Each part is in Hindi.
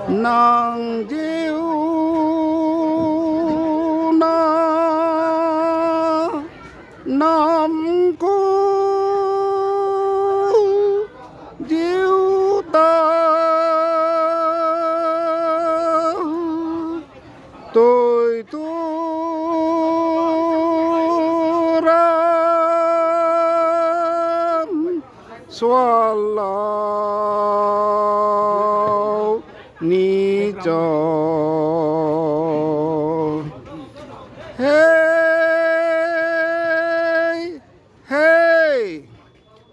nàng diêu na nam cô diêu ta tôi ram swallow ni cho hey hey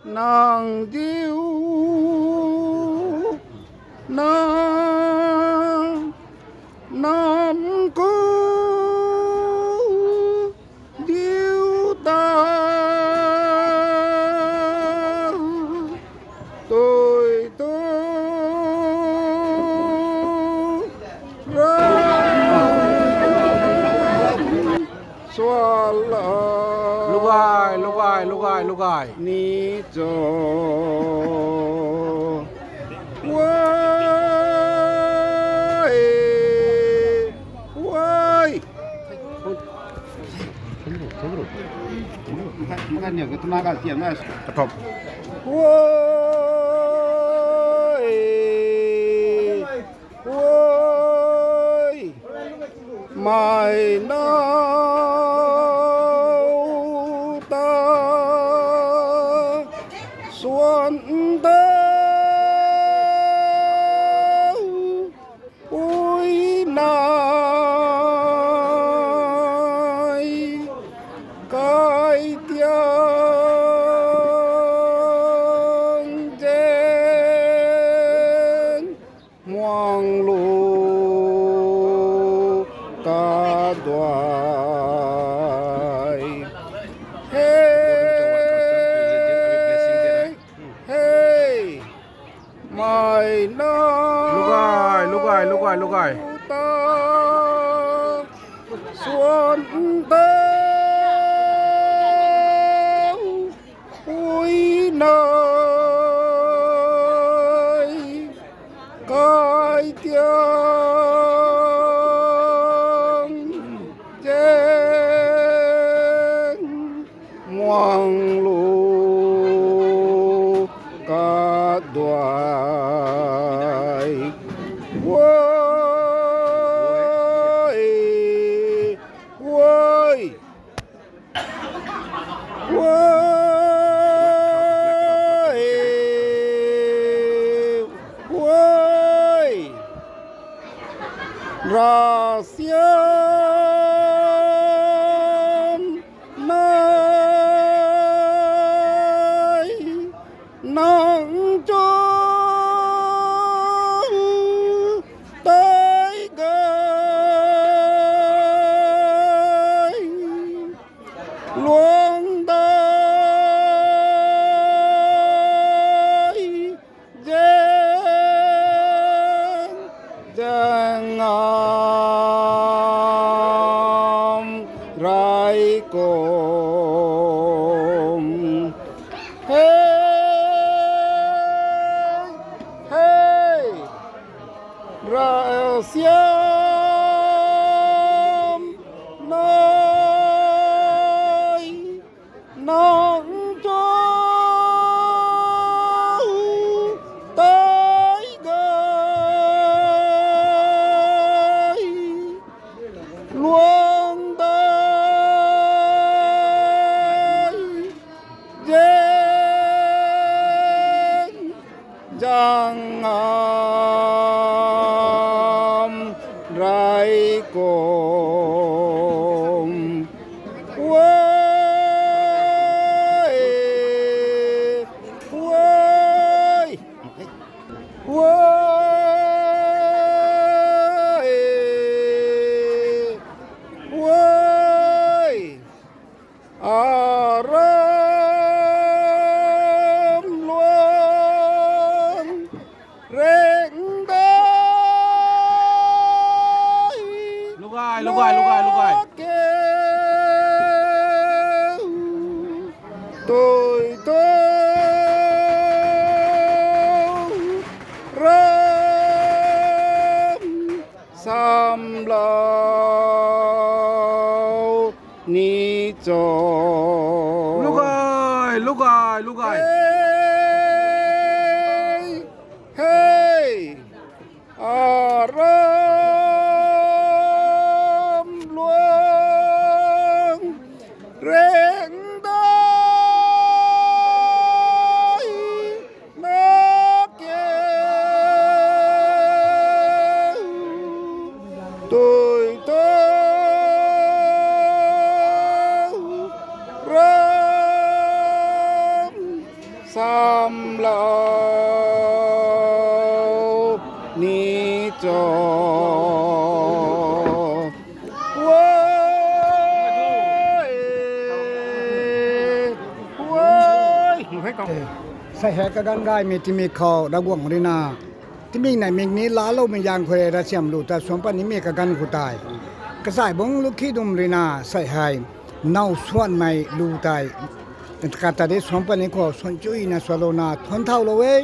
nàng diêu nàng nam cô diêu ta tôi lúc ai ni cho quay makan ya kita makan siang mas tetap woi mai nâu ta xuân tao ui nai cái tiếng trên ngoan lù cả đoài hey hey mai nó lúc ai ta xuân tao ui nơi cái tiếng trên ngoan lù cả đoài woi rahasia nai nang cho tay gai luang tay giang rai com hey hey rahasia nai nang cho tay gai luang tay giang tôi rơm sam lao ni cho lúc rồi hey rơm luôn rèn đôi nó kêu tôi rơm sam lao ni choใส่แหกกันได้มีที่มีเขาดาวงรีนาที่มีไหนมีนี้ล้าเราไม่ยางเคยรัสเซียมลูแต่ส่วนปนี้มีกันกูตายกระสายบงลูกขี้ดุมรีนาใส่ให้น่าส่วนไม่ลูตายแต่กาตาได้ส่วนปนี้ก็ส่วนจุยนะสโลนาทนเท่าเราเว้ย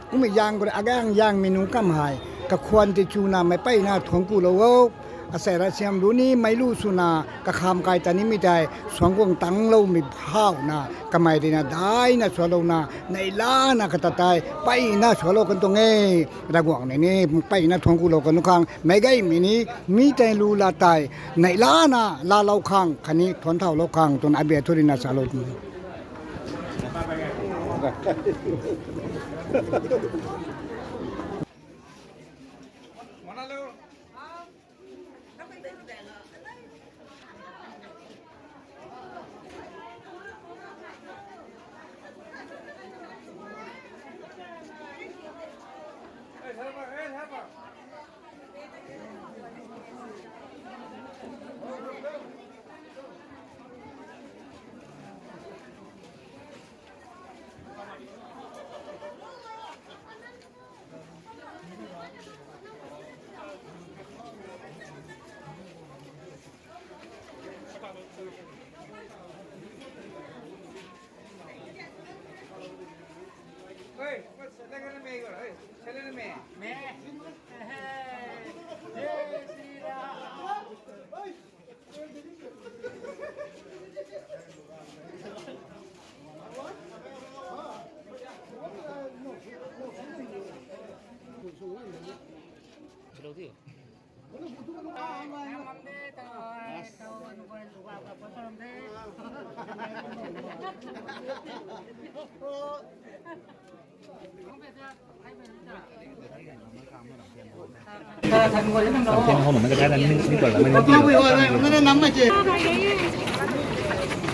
กูไม่ยางกูอาแกงยางเมนูกำหายกับควรที่จูนาไม่ไปหน้าทงกูเราอาศัยรัสเซียมรู้นี้ไม่รู้สุนากระคำกายตานี้ไม่ได้สองกงตั้งเราไม่พาวนะก็ไม่ได้นะได้นะสวโลนะในล้านะกระตายไปนะสวโลกันตรงเงี้ระกวงในนี้ไปนะทงกูเรากันทุกครั้งไม่ไกลมีนี้มีแต่รู้ลาตายในล้านะลาเราข้างคันนี้ทนเท่าเราข้างตนอาเบียทุรินาสาโล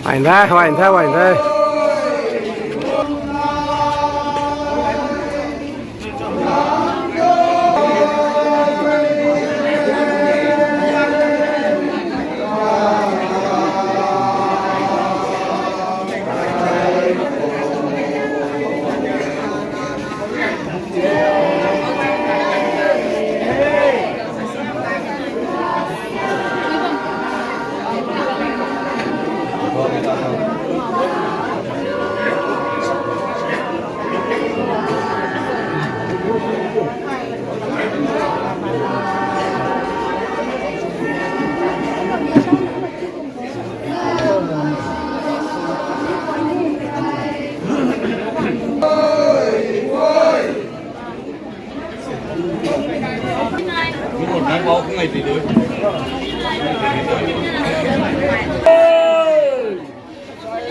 Hoành ra, hoành ra, hoành ra.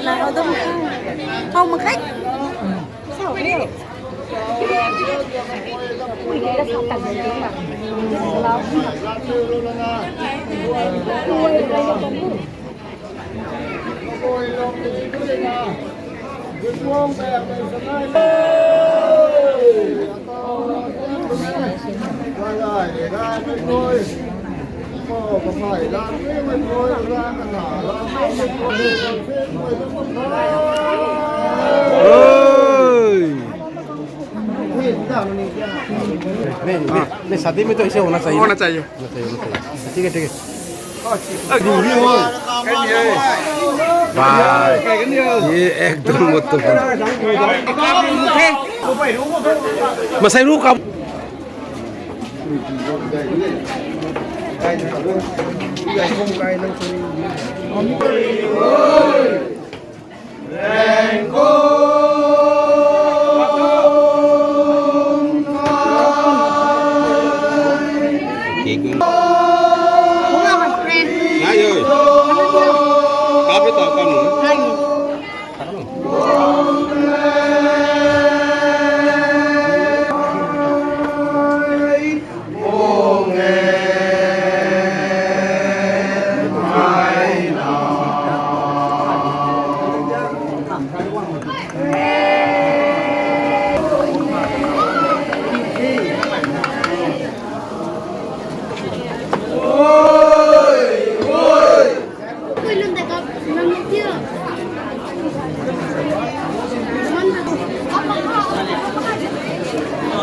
Là ở đâu không mà khách sao vậy? Mình đây là sao tặng cái gì à? Lâu. Nih saat ini tuh isi honas aja. Honas aja. Tiga. भाई ये एकदम मतलब masai ruka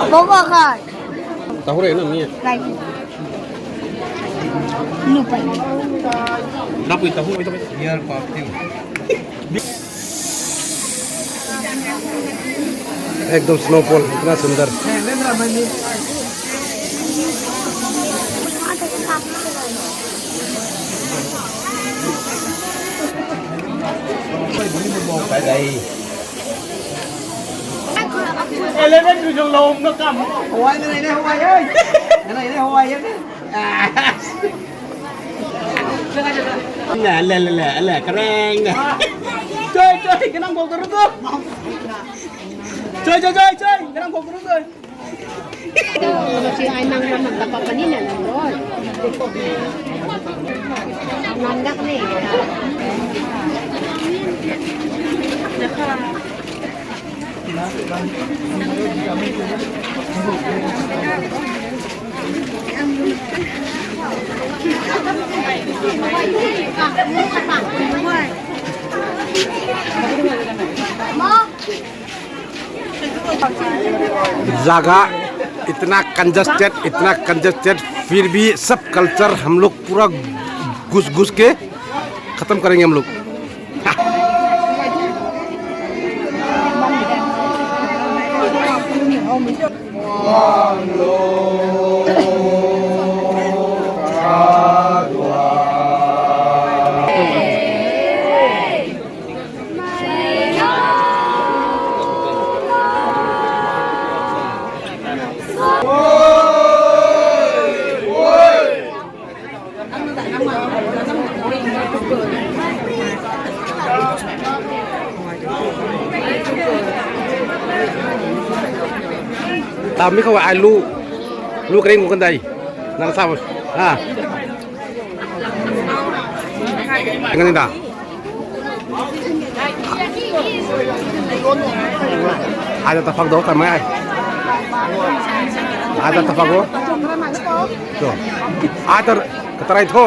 Bawa kan? tahu rena ni Lagi. Lupa. Dapat tahu itu biar pakai एकदम स्नोफॉल इतना सुंदर lên từ trường lồng nó cầm Hawaii cái này đây Hawaii ơi cái này đây Hawaii ấy lẹ cái reng nè chơi cái năng bầu tao rút chơi cái năng bầu tao rút rồi Si ay nang naman tapapanin na lang doon. Nandak na eh. जगह इतना कंजस्टेड फिर भी सब कल्चर हम लोग पूरा घुस घुस के खत्म करेंगे हम लोग Tami kau lu kering bukan tadi, nak sama, dengan ini dah. Ada tafak do kan mai? Ada tafak do? Tu. Ada keterai tu.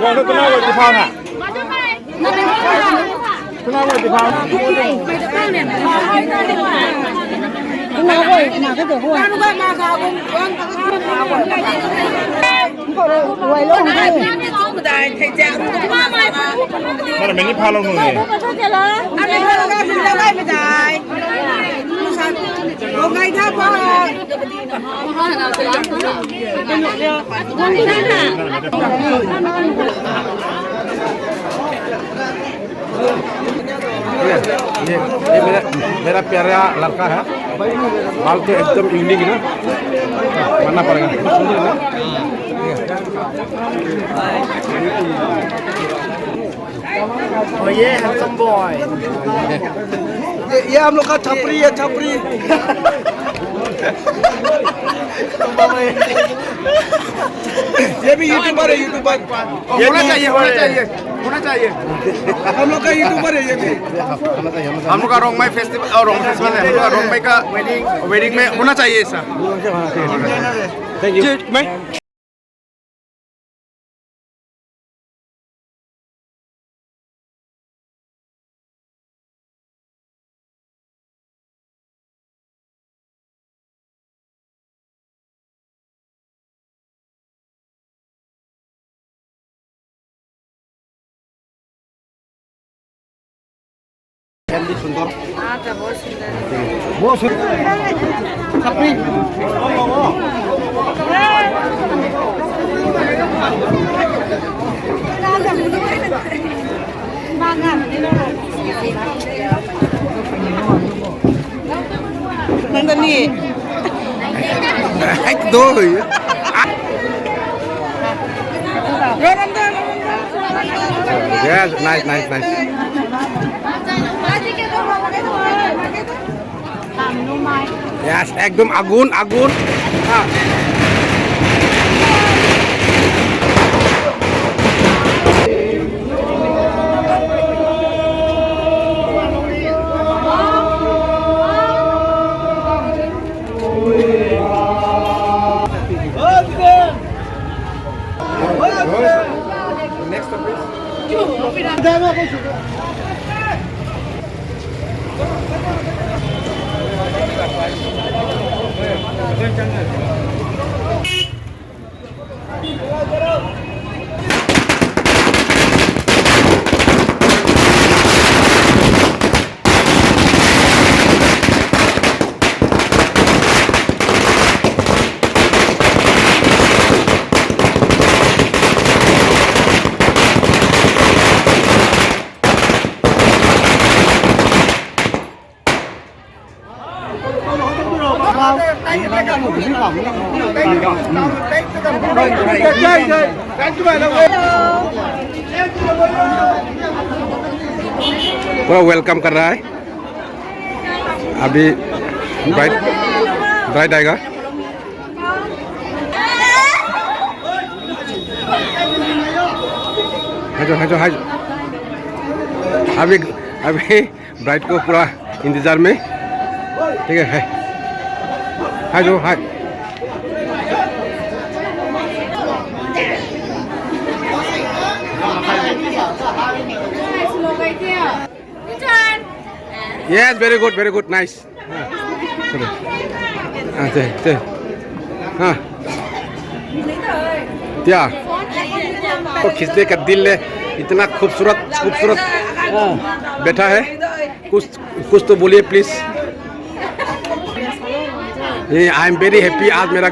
Rồi nó kenapa di phao hả? Kenapa di phao? Mà là mình đi phao lâu rồi. ये मेरा प्यारा लड़का है बाल तो एकदम यूनिक ना मानना पड़ेगा सुंदर ना Oh yeah, handsome boy. ये हम लोग का छपरी है छपरी ये भी यूट्यूबर है यूट्यूबर होना चाहिए हम लोग का यूट्यूबर है ये भी हम लोग का रोंगमाई फेस्टिवल और रोंग फेस्टिवल है हम लोग का रोंगमाई का वेडिंग में होना चाहिए ऐसा थैंक यू कैंडी सुंदर अच्छा बहुत सुंदर बहुत सुंदर नंदनी एक दो yes nice nice nice yes एकदम आगुन आगुन हाँ पूरा वेलकम कर रहा है अभी ब्राइड ब्राइड आएगा हाजो हाजो अभी अभी ब्राइड को पूरा इंतजार में ठीक है हाजो हाय Yes, very good, nice. हाँ, क्या? तो खींचने का दिल है इतना खूबसूरत बैठा है कुछ तो बोलिए please I am very happy आज मेरा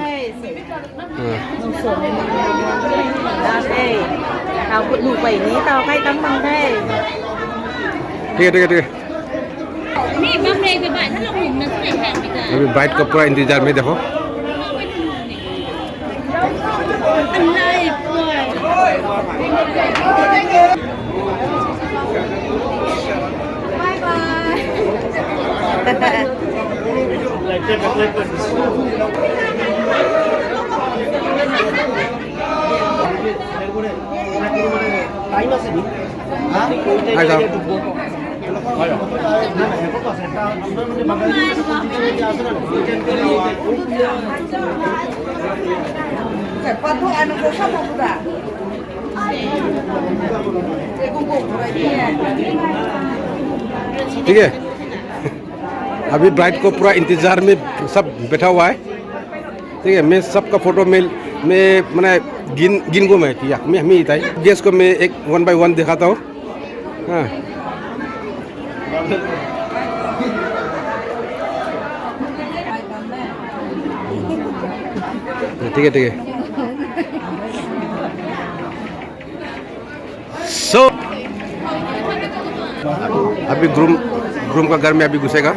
ठीक है अभी ब्राइड का पूरा इंतजार में देखो हाय साहब ठीक है अभी ब्राइड को पूरा इंतजार में सब बैठा हुआ है ठीक है मैं सबका फोटो में मैंने गिन को मैं किया मैं हमें इताई गेस्ट को मैं एक 1 by 1 दिखाता हूँ हाँ ठीक है सो अभी ग्रूम का घर में अभी घुसेगा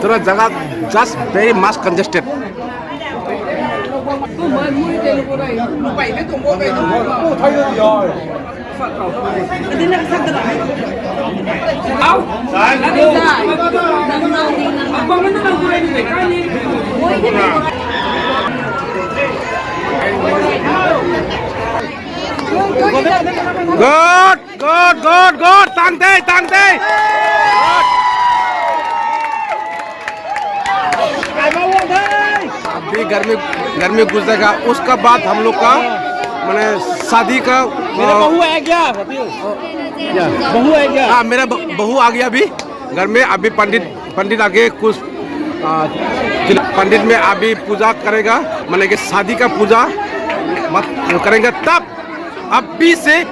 थोड़ा जगह just very much congested good तांगते अभी घर में घुसेगा उसका बाद हम लोग का मैंने शादी का बहू है क्या बहू है क्या हाँ मेरा बहू आ गया अभी घर में अभी पंडित आगे कुछ पंडित में अभी पूजा करेगा माने कि शादी का पूजा मत करेंगे तब अभी से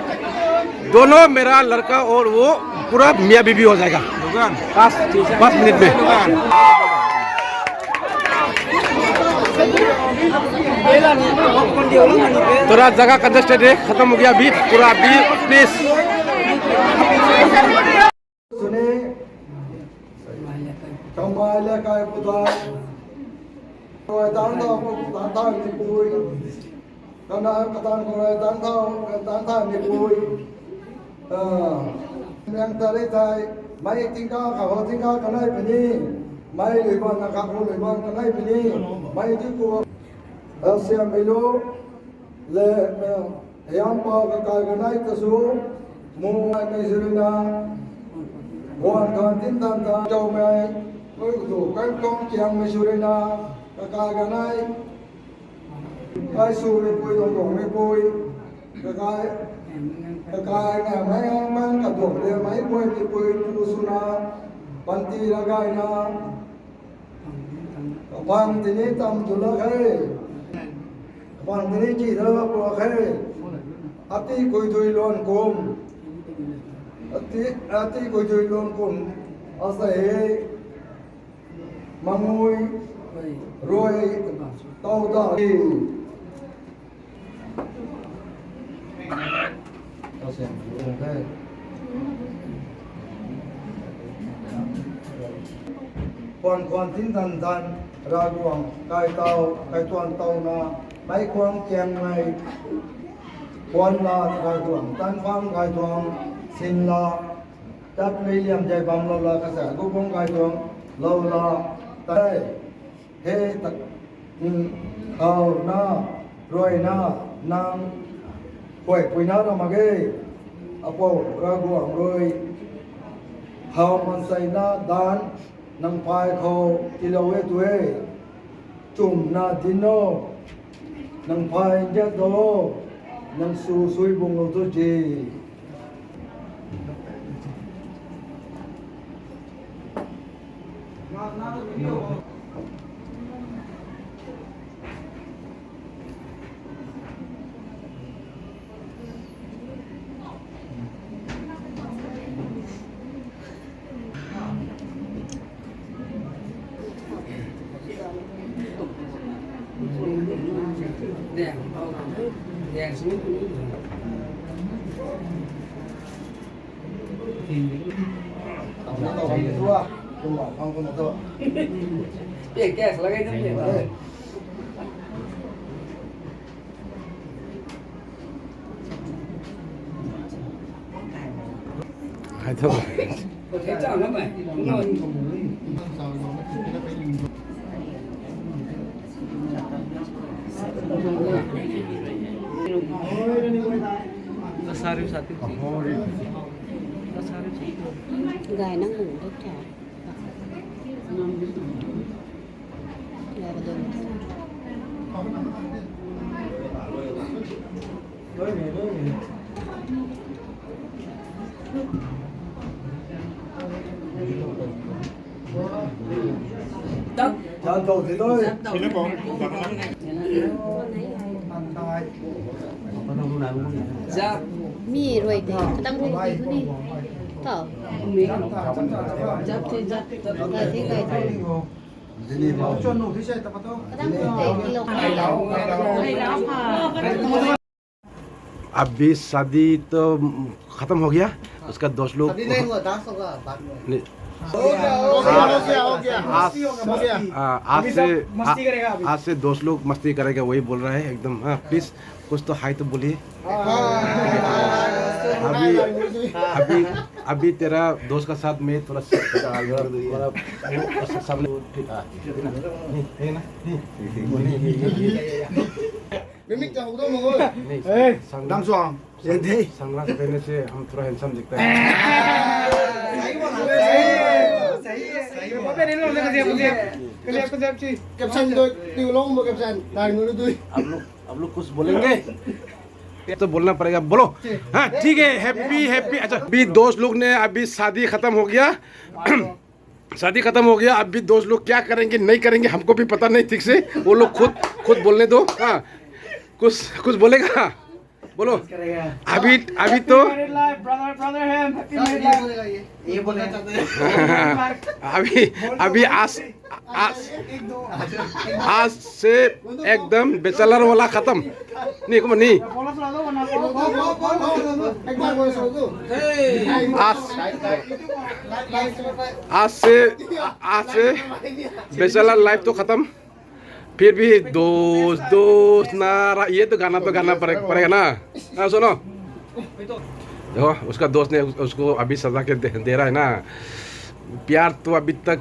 दोनों मेरा लड़का और वो पूरा मियाँ बीबी हो जाएगा 5 मिनट में थोड़ा जगह कंजस्टेड है खत्म हो गया अभी पूरा अभी प्लीज सुने कमाया काय पुदा कोई दान दो दान नि पुई कना कतान कोई दान था नि पुई yang tadi tai mai tinggal kau tinggal kanai pini mai liban nak aku liban kanai pini mai tu ku asyam melu le yang pa ka kanai kasu mu mai zurina wan kan tin tan ta chau mai koi tu kan kong chiang mai zurina ka kanai ai su le pui dong dong le pui ka cái này mấy mang cả tuổi để mấy quên thì quên tu suna panti lagai na bang tini tam tu la khai bang tini chỉ thơ bùa khai ati coi thui lon com ati coi thui lon com asai mangui rồi tàu ta còn tin thần thần ra guồng cài tàu cài toàn tàu na máy quang chèn này quan là cài guồng tan phang cài toàn xin là đất lấy liềm dây bầm lâu là cái sản của con cài toàn lâu là đây he tật tàu na rồi na nam quậy quỳ na đâu mà ghê apo ra guồng rồi hao man say na dan nang pai kho tilawe tuwe chum na dino nang pai ja do nang su sui bung lo to ji đèn xuống biển kẹt là cái biển rồi hai thơm thế chọn lắm này đúng rồi gài năng ngủ tốt chả gài vào đất chào tổ thì tôi ra mi rồi thì đang ruộng gì thế này thở giáp trên giáp gài thế gài thôi cho nụ thì sẽ tập to đang ruộng thì lộc hay đó mà अभी शादी तो खत्म हो गया उसका 10 लोग नहीं हुआ 10 होगा बाद में नहीं, हो गया आज से 2 लोग मस्ती करेगा वही बोल रहा है एकदम हाँ प्लीज कुछ तो हाई तो बोलिए अभी अभी तेरा दोस्त का साथ में थोड़ा सामने मिमिक जाओ तो मगो đang xoàng vậy đi sunglass पहनने से हम थोड़ा हैंडसम दिखता है caption tôi tiêu long một caption đài người tôi अब लोग कुछ बोलेंगे तो बोलना पड़ेगा बोलो हाँ ठीक है हैप्पी हैप्पी अच्छा अभी 2 लोग ने अभी शादी खत्म हो गया शादी खत्म हो गया अभी 2 लोग क्या करेंगे नहीं करेंगे हमको भी पता नहीं ठीक से वो लोग खुद बोलने दो हाँ कुछ बोलेगा बोलो अभी अभी तो ब्रदर है हैप्पी मैरिड लाइफ ये बोलना चाहते हैं अभी अभी आज से एकदम बेचलर वाला खत्म नहीं को नहीं आज से बेचलर लाइफ तो खत्म फिर भी दोस्त ना ये तो गाना पड़ेगा ना सुनो देखो उसका दोस्त ने उसको अभी सजा के दे रहा है ना प्यार तो अभी तक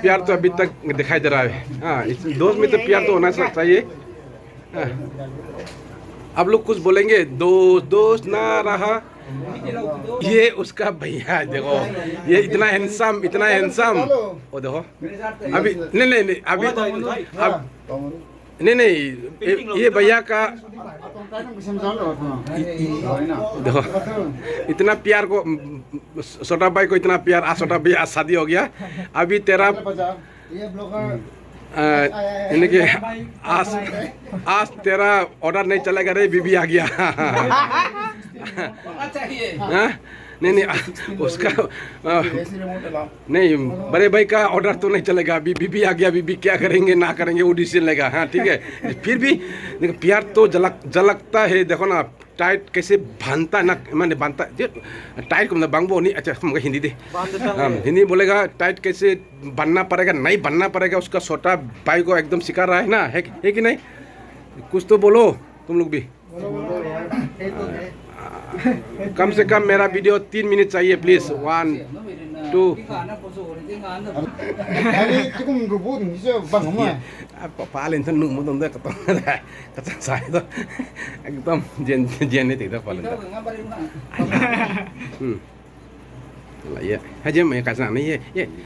प्यार तो अभी तक दिखाई दे रहा है हाँ इस दोस्त में तो प्यार तो होना चाहिए हाँ। अब लोग कुछ बोलेंगे दोस्त ना रहा ये उसका भैया देखो ये इतना हैंडसम ओ देखो अभी नहीं अभी नहीं ये भैया का देखो इतना प्यार को छोटा भाई को इतना प्यार आज छोटा भैया आज शादी हो गया अभी तेरा यानी कि आज तेरा ऑर्डर नहीं चलेगा रे बीबी आ गया हाँ? नहीं उसका नहीं बड़े भाई का ऑर्डर तो नहीं चलेगा बीबी आ गया बीबी क्या करेंगे ना करेंगे वो डिसीजन लेगा हाँ ठीक है फिर भी देखो प्यार तो झलकता है देखो ना टाइट कैसे बांधता ना मैंने बांधता टाइट को मतलब बांगबो नहीं अच्छा हमको हिंदी दे हिंदी बोलेगा टाइट कैसे बांधना पड़ेगा नहीं बांधना पड़ेगा उसका छोटा भाई को एकदम सिखा रहा है ना है कि नहीं कुछ तो बोलो तुम लोग भी कम से कम मेरा वीडियो 3 मिनट चाहिए प्लीज 1 2 पालें तो नुम तो दे कत साइ तो एकदम जेन नहीं तो पालें ये है जे मैं कैसा नहीं ये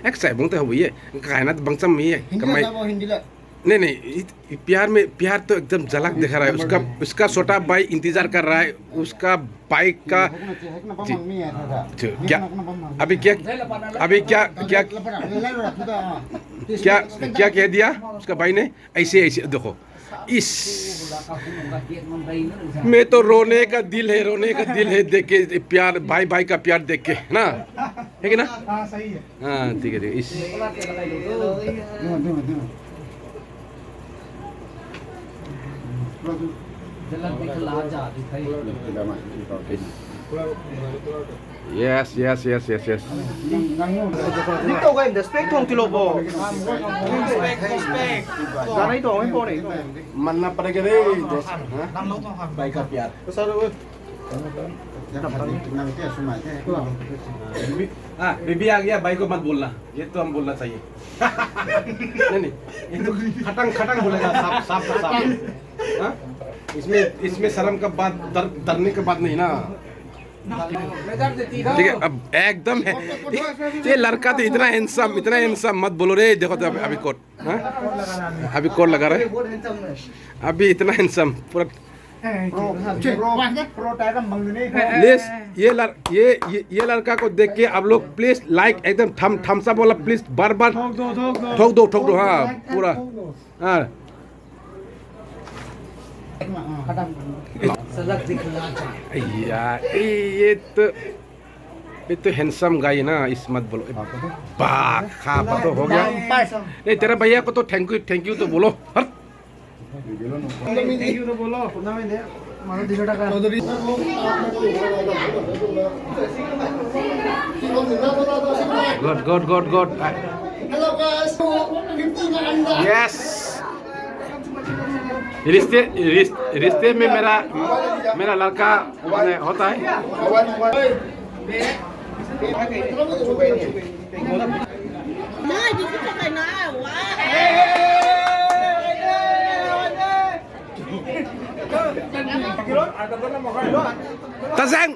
एक साइ बुंग तो हुई है कहना बंगसम ये कमाई नहीं प्यार तो एकदम झलक दिखा रहा है उसका छोटा भाई इंतजार कर रहा है उसका बाइक का क्या अभी क्या कह दिया उसका भाई ने ऐसे देखो इस में तो रोने का दिल है देख के प्यार भाई का प्यार देख के ना है कि ना हाँ ठीक है इस Yes. Dito kayo, respect kong tilobo. Respect. Sana ito, may po rin. मानना पड़ेगा रे भाई का प्यार हाँ बीबी आ गया भाई को मत बोलना ये तो हम बोलना चाहिए नहीं ये तो खटंग बोलेगा साफ हाँ इसमें शर्म का बात डरने का बात नहीं ना ठीक है अब एकदम है ये लड़का तो इतना हैंडसम मत बोलो रे देखो तो अभी कोट हाँ अभी कोट लगा रहे अभी इतना हैंडसम पूरा प्लीज ये लड़का को देख के आप लोग प्लीज लाइक एकदम थम्स अप वाला प्लीज बार ठोक दो हाँ पूरा हाँ यार ये तो हैंडसम गाय ना इस मत बोलो खा तो हो गया नहीं तेरा भैया को तो थैंक यू तो बोलो हर थैंक यू तो बोलो मानो 200 টাকা गुड Hello guys, 50 का अंडा. यस रिश्ते में मेरा लड़का होता है Nói gì cái này nói quá. Tazang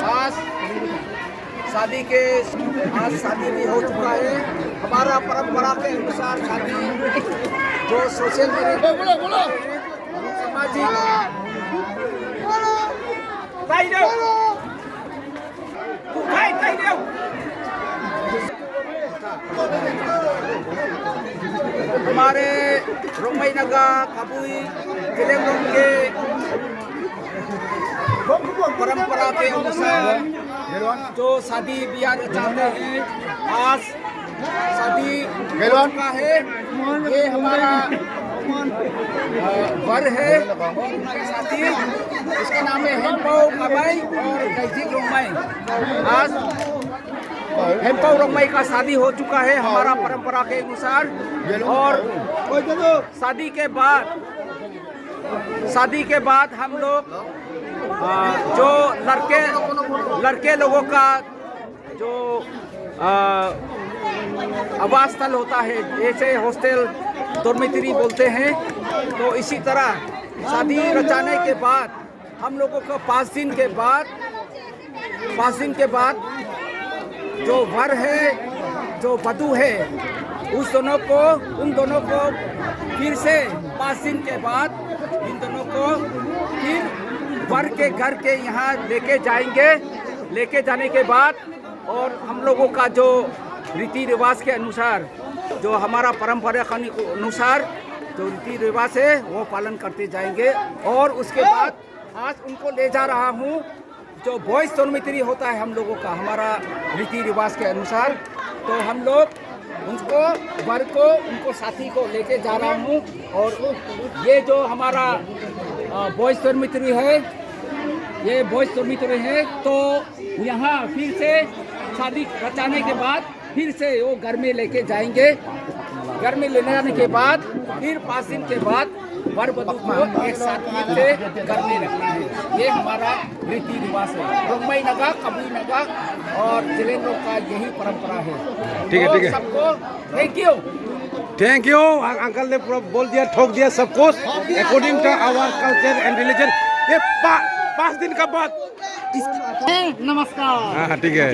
आज शादी के आज शादी भी हो चुका है। हमारा परंपरा के अनुसार शादी जो सोशल मीडिया सामाजिक हमारे रोमई नगा कबुई जिलेंगों के परंपरा के अनुसार जो शादी ब्याह रचाते हैं, आज शादी का है। ये हमारा वर है और उनकी शादी, इसका नाम है हेमपाओ काबाई और कैजिक रोमई। आज हेमपाओ रोमई का शादी हो चुका है हमारा परंपरा के अनुसार। और शादी के बाद हम लोग जो लड़के लोगों का जो आवास स्थल होता है, जैसे हॉस्टल डॉर्मेटरी बोलते हैं, तो इसी तरह शादी रचाने के बाद हम लोगों को 5 दिन के बाद जो वर है जो वधू है उन दोनों को फिर से 5 दिन के बाद इन दोनों को फिर वर के घर के यहाँ लेके जाने के बाद और हम लोगों का जो रीति रिवाज के अनुसार, जो हमारा परंपरा के अनुसार जो रीति रिवाज है वो पालन करते जाएंगे। और उसके बाद आज उनको ले जा रहा हूँ, जो बॉयज डॉर्मेटरी होता है हम लोगों का, हमारा रीति रिवाज के अनुसार, तो हम लोग उनको साथी को लेके जा रहा हूँ। और ये जो हमारा बॉयज डॉर्मेटरी है, ये बॉयज डॉर्मेटरी है, तो यहाँ फिर से शादी रचाने के बाद फिर से वो घर में लेके जाएंगे। घर में लेने जाने के बाद फिर 5 दिन के बाद वर वधू को एक साथ फिर से घर में रखना है। ये हमारा रीति रिवाज है। रोमई नगा, कबुई नगा और जिलेंगों का यही परंपरा है। ठीक है, ठीक है। सबको थैंक यू। अंकल ने पूरा बोल दिया, ठोक दिया सब कुछ according to our culture and religion. ये 5 दिन का बाद नमस्कार। हाँ ठीक है।